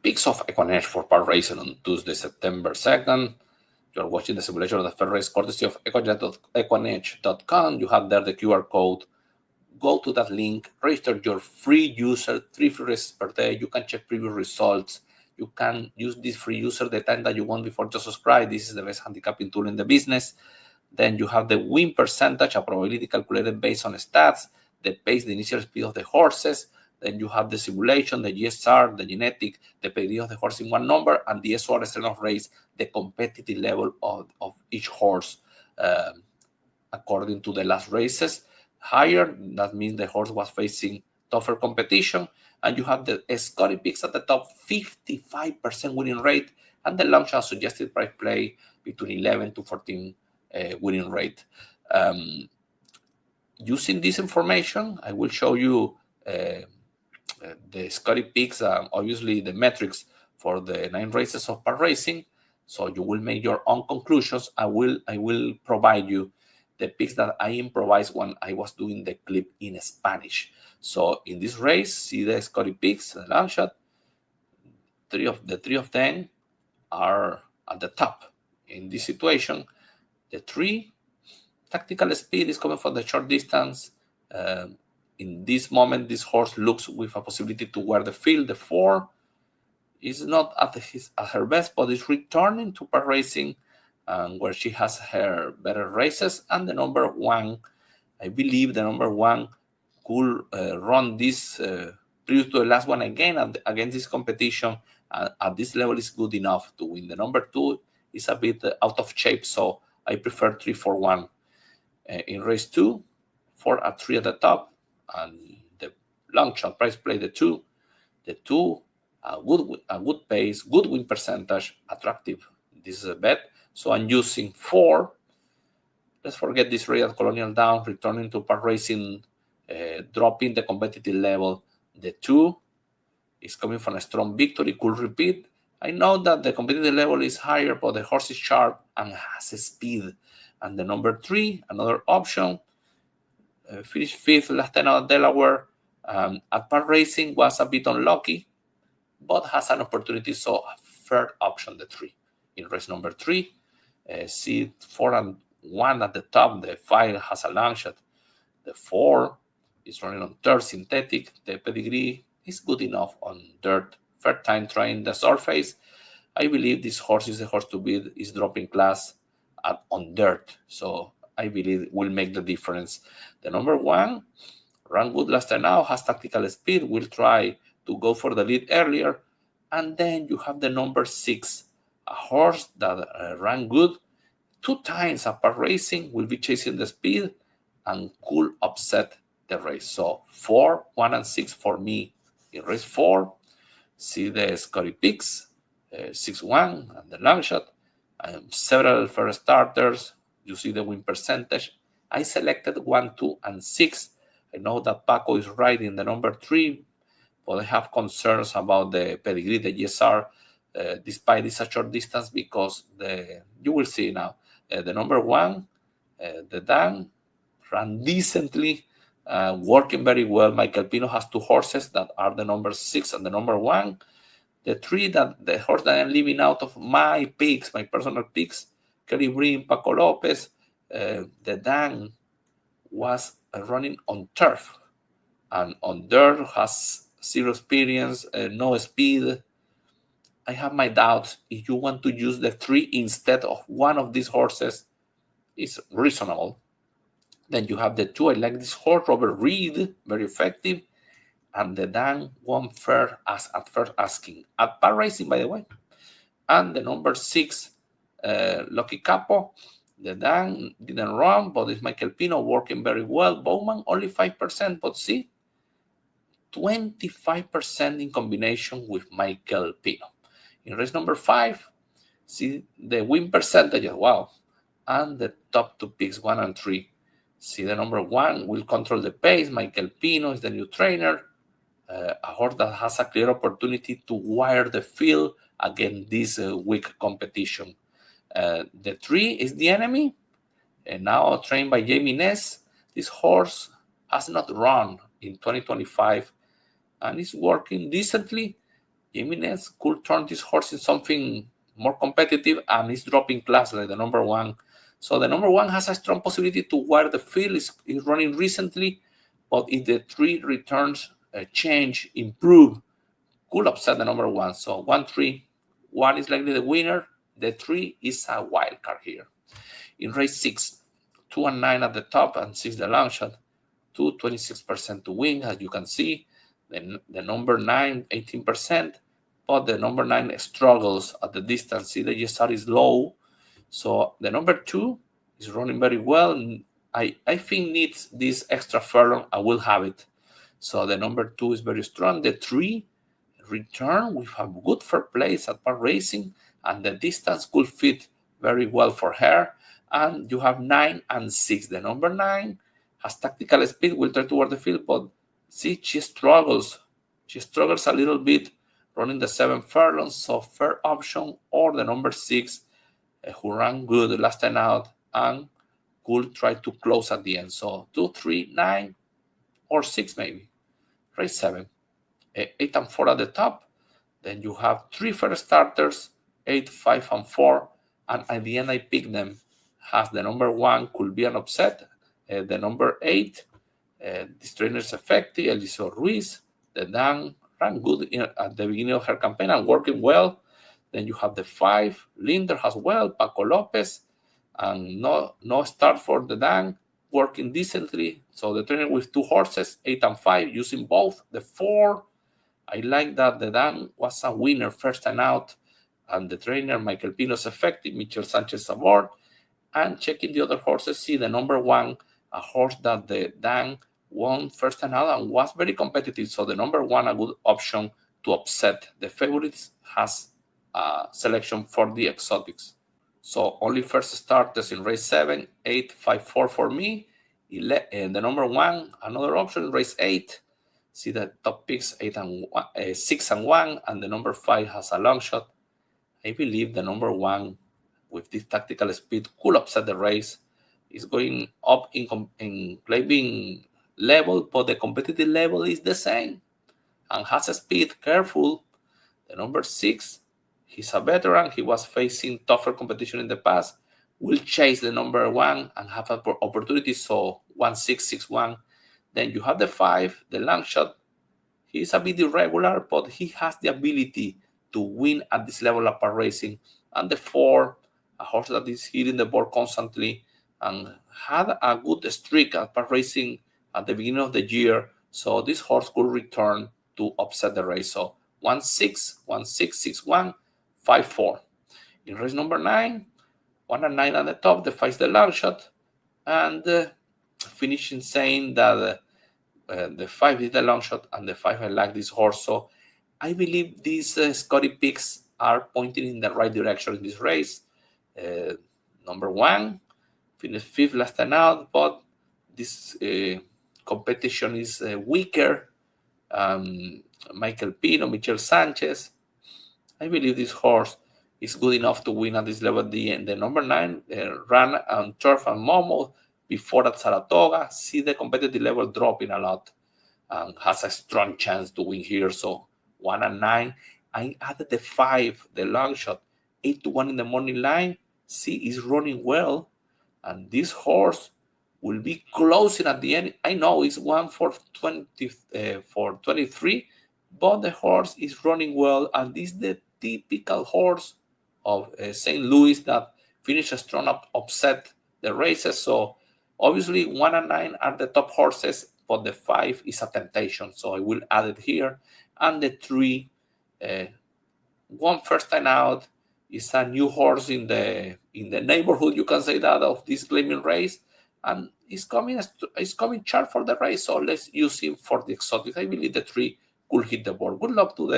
Picks of Equinage for Park Racing on Tuesday, September 2nd. You're watching the simulation of the fair race courtesy of equinage.com. You have there the QR code. Go to that link, register your free user, 3 free races per day. You can check previous results. You can use this free user the time that you want before you subscribe. This is the best handicapping tool in the business. Then you have the win percentage, a probability calculated based on stats, the pace, the initial speed of the horses. Then you have the simulation, the GSR, the genetic, the pedigree of the horse in one number, and the SOR strength of race, the competitive level of each horse according to the last races. Higher, that means the horse was facing tougher competition. And you have the Scotty picks at the top, 55% winning rate, and the long shot suggested price play between 11 to 14 winning rate. Using this information, I will show you the Scotty picks, obviously the metrics for the 9 races of Park Racing. So you will make your own conclusions. I will provide you the picks that I improvised when I was doing the clip in Spanish. So in this race, see the Scotty picks, the long shot. The three of them are at the top. In this situation, the 3 tactical speed is coming from the short distance. In this moment, this horse looks with a possibility to wear the field. The 4 is not at her best, but is returning to Park Racing, where she has her better races. And the number 1, I believe the number 1 could run this previous to the last one again against this competition. At this level is good enough to win. The number 2 is a bit out of shape, so I prefer 3-4-1. In race 2, 4 at 3 at the top, and the long shot price play the 2. The 2, a good pace, good win percentage, attractive. This is a bet. So I'm using 4. Let's forget this race at Colonial Down, returning to Park Racing, dropping the competitive level. The 2 is coming from a strong victory, could repeat. I know that the competitive level is higher, but the horse is sharp and has a speed. And the number 3, another option, finished 5th last time at Delaware. At Park Racing was a bit unlucky, but has an opportunity. So a third option, the 3. In race number 3, see 4 and 1 at the top. The 5 has a long shot. The 4 is running on third synthetic. The pedigree is good enough on dirt. Third time trying the surface. I believe this horse is the horse to beat. Is dropping class on dirt. So I believe it will make the difference. The number 1, ran good last time out, has tactical speed, will try to go for the lead earlier. And then you have the number 6, a horse that ran good 2 times at Park Racing, will be chasing the speed and could upset the race. So 4, 1, and 6 for me in race 4. See the Scotty picks, 6-1 and the long shot. Several first starters. You see the win percentage. I selected 1, 2, and 6. I know that Paco is riding the number 3, but I have concerns about the pedigree, the GSR, despite this a short distance, because you will see now the number 1, the Dan, ran decently, working very well. Michael Pino has 2 horses that are the number 6 and the number 1. The 3, that the horse that I'm leaving out of my picks, my personal picks, Kelly Breen, Paco Lopez, the Dan was running on turf, and on dirt has 0 experience, no speed. I have my doubts. If you want to use the 3 instead of one of these horses, it's reasonable. Then you have the 2. I like this horse, Robert Reed, very effective. And the Dan won fair at first asking. At Park Racing, by the way. And the number 6, Lucky Capo. The Dan didn't run, but it's Michael Pino working very well. Bowman, only 5%, but see, 25% in combination with Michael Pino. In race number 5, see the win percentage, wow. And the top 2 picks, 1 and 3. See the number 1 will control the pace. Michael Pino is the new trainer. A horse that has a clear opportunity to wire the field against this weak competition. The 3 is the enemy. And now trained by Jamie Ness. This horse has not run in 2025 and is working decently. Jimenez could turn this horse in something more competitive and is dropping class like the number 1. So the number 1 has a strong possibility to where the field is running recently, but if the 3 returns change, improve, could upset the number 1. So 1-3, 1 is likely the winner. The 3 is a wild card here. In race 6, 2 and 9 at the top and 6 the long shot. 2, 26% to win, as you can see. The number 9, 18%, but the number 9 struggles at the distance. See, the GSR is low. So the number 2 is running very well. I think needs this extra furlong. I will have it. So the number 2 is very strong. The 3 return with a good fair place at park racing, and the distance could fit very well for her. And you have 9 and 6. The number 9 has tactical speed, will try toward the field, but see, she struggles. She struggles a little bit running the 7 furlongs, so fair option, or the number 6, who ran good last time out and could try to close at the end. So 2, 3, 9, or 6 maybe. Race 7. 8 and 4 at the top. Then you have 3 fair starters, 8, 5, and 4. And at the end, I pick them as the number 1 could be an upset. The number 8, this trainer is effective, Eliseo Ruiz. The Dan ran good at the beginning of her campaign and working well. Then you have the 5, Linder as well, Paco Lopez, and no start for the Dan, working decently. So the trainer with 2 horses, 8 and 5, using both. The 4, I like that the Dan was a winner first time out, and the trainer, Michael Pino's effective, Michel Sanchez aboard. And checking the other horses, see the number 1, a horse that the Dan won first time out and was very competitive. So the number 1, a good option to upset the favorites, has a selection for the exotics. So only first starters in race 7, 8, 5, 4 for me. And the number 1, another option in race 8. See the top picks, 6 and 1, and the number 5 has a long shot. I believe the number 1 with this tactical speed could upset the race. It's going up in claiming level, but the competitive level is the same and has a speed. Careful. The number 6, he's a veteran. He was facing tougher competition in the past. Will chase the number 1 and have an opportunity. So 1, 6, 6, 1. Then you have the 5, the long shot. He's a bit irregular, but he has the ability to win at this level of park racing. And the 4, a horse that is hitting the board constantly and had a good streak at park racing at the beginning of the year. So this horse could return to upset the race. So 1, 6, 1, 6, 6, 1, 5, 4. In race number 9, 1 and 9 at the top, the 5 is the long shot. And finishing saying that the 5 is the long shot, and the 5, I like this horse. So I believe these Scotty picks are pointing in the right direction in this race. Number 1 finished 5th last time out, but this competition is weaker. Michael Pino, Michel Sanchez. I believe this horse is good enough to win at this level at the end. The number 9 ran on turf and Momo before at Saratoga. See the competitive level dropping a lot and has a strong chance to win here. So 1 and 9. I added the 5, the long shot, 8 to 1 in the morning line. See, is running well, and this horse will be closing at the end. I know it's 1 for 23, but the horse is running well, and this is the typical horse of St. Louis that finishes strong upset the races. So obviously 1 and 9 are the top horses, but the 5 is a temptation, so I will add it here. And the 3, one first time out, is a new horse in the neighborhood, you can say that, of this claiming race, and it's coming sharp for the race. So let's use him for the exotic. I believe the 3 could hit the board. Good luck to the